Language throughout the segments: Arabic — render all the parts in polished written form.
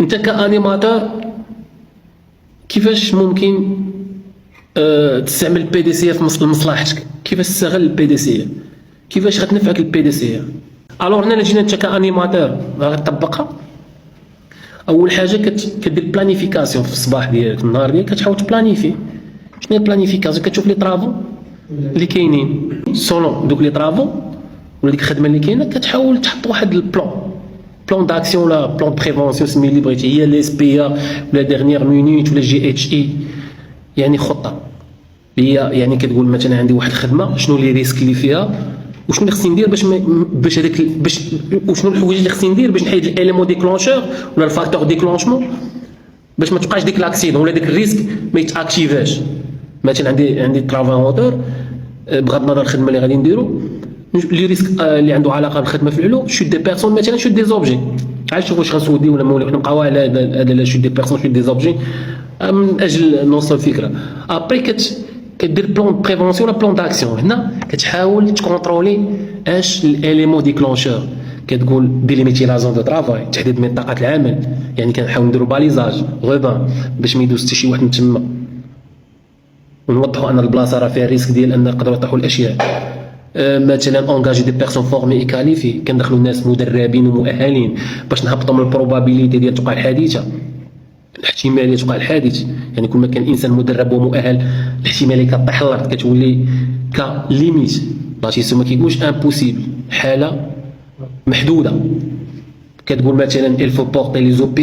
انت كانيماتور كيفاش ممكن تستعمل البي دي سي في مصلحتك؟ كيفاش تستغل البي دي سي؟ كيفاش غتنفعك البي دي سي؟ الوغ هنا جينا انت كانيماتور غتطبقها. اول حاجه كدير بلانيفيكاسيون في الصباح ديالك، النهار ديالك كتحاول تبلانيفي. شنو هي بلانيفيكاسيون؟ كتشوف لي طرافو اللي كاينين سولون دوك لي طرافو ولا ديك الخدمه اللي كاينه، كتحاول تحط واحد بلان داكسيون ولا بلان بريفونسيون سمي اللي بغيتي، هي لي سبي ولا ديرنيير مينوت ولا جي اتش اي، يعني خطه هي يعني كتقول مثلا عندي واحد الخدمه شنو لي ريسك اللي فيها وشنو اللي خصني ندير باش هذاك وشنو الحوايج اللي خصني ندير باش نحيد الاليمون ديكلونشور ولا الفاكتور ديكلونشمون باش ما تبقاش ديك لاكسيدون ولا داك الريسك ما يتاكتيفاش. مثلا عندي ترافاونتور بغض النظر الخدمه اللي غادي نديرو، لي ريسك اللي عنده علاقه بالخدمه في العلو، شوت دي بيرسون مثلا شوت دي زوبجي، عاد شوف واش غنسودي ولا ما نبقاو على هذا لا شوت دي بيرسون شوت دي زوبجي من اجل نوصل الفكره. ابري كدير بلان بريفونسيون ولا بلان داكسيون. هنا كتحاول تكونترولي اش الاليمون ديكلونشور، كتقول ديليميتي لا زون دو طرافاي، تحديد منطقه العمل، يعني كنحاول نديرو باليزاج غوبان باش ما يدوز حتى شي واحد من تما، ونوضحوا ان البلاصه راه فيها ريسك ديال ان يقدروا يطيحوا الاشياء. مثلا اونغاجي دي بيرسون فورمي اي كاليفي، كندخلوا الناس مدربين ومؤهلين باش نهبطوا من البروبابيليتي ديال توقع الحادثه، الاحتماليه توقع الحادث. يعني كل ما كان الانسان مدرب ومؤهل الاحتماليه كطيح الارض كتولي كليميت، ماشي ما كيقولش امبوسيبل، حاله محدوده. كتقول مثلا il faut porter les OP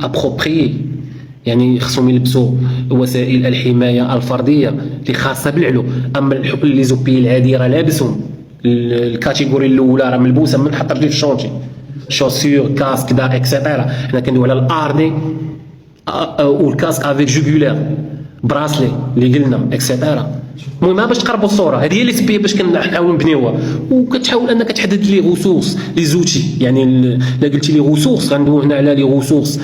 appropriés، يعني خصهم يلبسوا وسائل الحمايه الفرديه اللي خاصه بالعلو. اما لي زوبي العاديه راه لابسهم، الكاتيجوري الاولى راه ملبوسه من حط رجليه في الشونتي، شوسيور كاسك دا اكسيتيرا. حنا كندويو على الارني والكاسك افيك جوغولير براسلي اللي قلنا اكسيتيرا. المهم باش تقربوا الصوره هذه هي لي سبي باش كنحاولوا نبنيوها، وكتحاول انك تحدد لي غوسورس لي زوتي. يعني الا قلتي لي غوسورس غندويو هنا على لي غوسورس،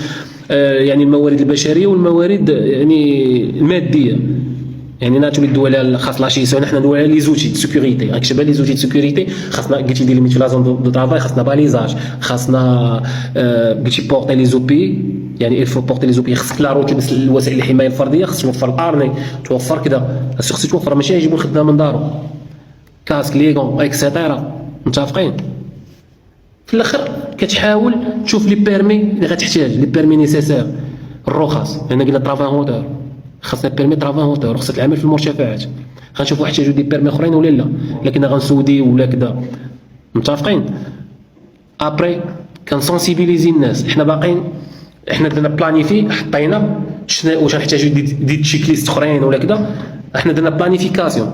يعني الموارد البشريه والموارد يعني الماديه. يعني ناتو اللي الدول خاص لا شي سو، حنا ندويو على لي زوتي دو سيكوريتي. راك شبه لي زوتي دو سيكوريتي خاصنا، قلتي دير لي لازون دو طرافاي، خاصنا باليزاج، خاصنا قلتي بورتي لي زوبي، يعني الفو بورتي لي زوبي، خصك لا روت تلبس الوسائل الحمايه الفرديه، خصك توفر الارني، توفر كذا، خصك توفر، ماشي يجيبوا الخدمه من دارو، كاسك ليغون اكسيتيرا. متفقين؟ في الاخر كتحاول تشوف لي بيرمي اللي غتحتاج، لي بيرمي نيسيسير، الرخص. هنا قلنا طرافاونتور خاصنا بيرمي طرافاونتور، رخصه العمل في المرتفعات. غنشوفوا يحتاجوا دي بيرمي اخرين ولا لا، لكن غنسودي ولا كذا. متفقين؟ ابري كنسونسيبيليزي الناس. حنا باقيين، حنا درنا بلانيفي، حطينا شنو واش غنحتاجوا دي تشيك ليست اخرين ولا كذا. حنا درنا بلانيفيكاسيون.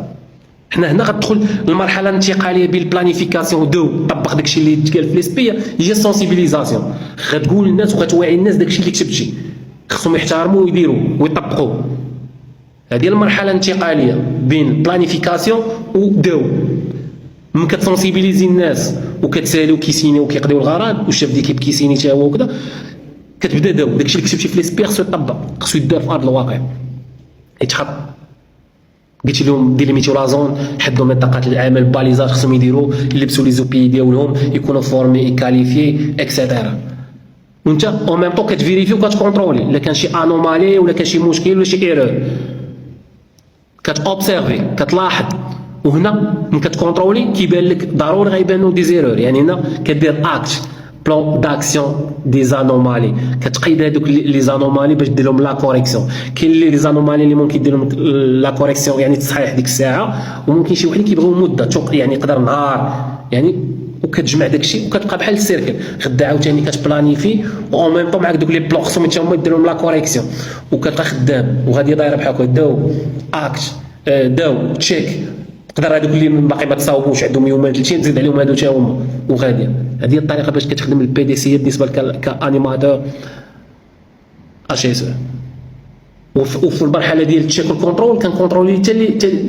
حنا هنا غتدخل المرحله الانتقاليه بين البلانيفيكاسيون ودو طبق داكشي اللي تقال في ليسبي، هي السونسيبيليزاسيون. غتقول للناس وغتوعي الناس داكشي اللي كتبتي، خصهم يحترموا ويديروا ويطبقوا. هذه المرحله الانتقاليه بين البلانيفيكاسيون ودو. ملي كتسونسيبيليزي الناس وكتساليو كيسينيو وكيقضيو الغرض، والشاف ديكيب كيسيني حتى هو وكذا، كتبدا داو داكشي اللي كتبتي في ليسبي خصو يطبق، خصو يدار في ارض الواقع، يتحط. قلت لهم ديليميتيو لا زون، حدوا منطقه العمل، باليزاج خصهم يديروا، يلبسوا لي زوبي ديالهم، يكونوا فورمي كاليفي اكسيتيرا. وانت او ميم طون كتفيريفي وكتكونترولي الا كان شي انومالي ولا كان شي مشكل ولا شي ايرور، كتوبسيرفي كتلاحظ. وهنا ملي كتكونترولي كيبان لك ضروري غيبانوا دي زيرور. يعني هنا كدير اكت بلان داكسيون دي زانومالي، كتقيد هذوك لي زانومالي باش دير لهم لا كوريكسيون. كاين لي زانومالي اللي ممكن دير لهم لا كوريكسيون يعني تصحيح ديك الساعه، وممكن شي واحد كيبغيو مده يعني يقدر نهار يعني، وكتجمع داكشي وكتبقى بحال السيركل. غدا عاوتاني كتبلانيفي اون ميم طون معاك دوك لي بلون خصهم حتى هما يديروا لهم لا كوريكسيون، وكتبقى خدام وغادي دايره بحال هكا. داو اكت داو تشيك، تقدر هذوك اللي باقي ما تصاوبوش عندهم يومين 30 تزيد عليهم هادو حتى هما وغاديه. هذه هي الطريقه باش كتخدم البي دي سي بالنسبه كانيماتور اش اس. وفي المرحله ديال التشيك والكونترول كنكونترولي حتى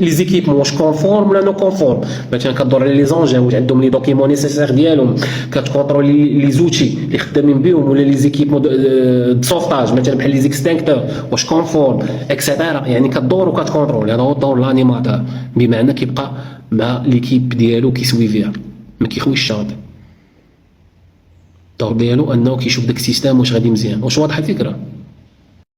لي زيكيبمون واش كونفورم ولا نو كونفورم. مثلا كدور على لي زونجين واش عندهم لي دوكيمون نيسيسير ديالهم، كتكونترولي لي زوتي اللي خدامين بهم ولا لي زيكيبمون دو سوفتاج مثلا بحال لي زيكستينكتور واش كونفورم اكسيتيرا. يعني كدور وكتكونترولي. هذا هو دور الانيماتور، بمعنى كيبقى مع ليكيب ديالو كيسويفيها، ما كيخويش الشاطئ. الدور ديالو انه كيشوف داك السيستم واش غادي مزيان. واش واضحه الفكره؟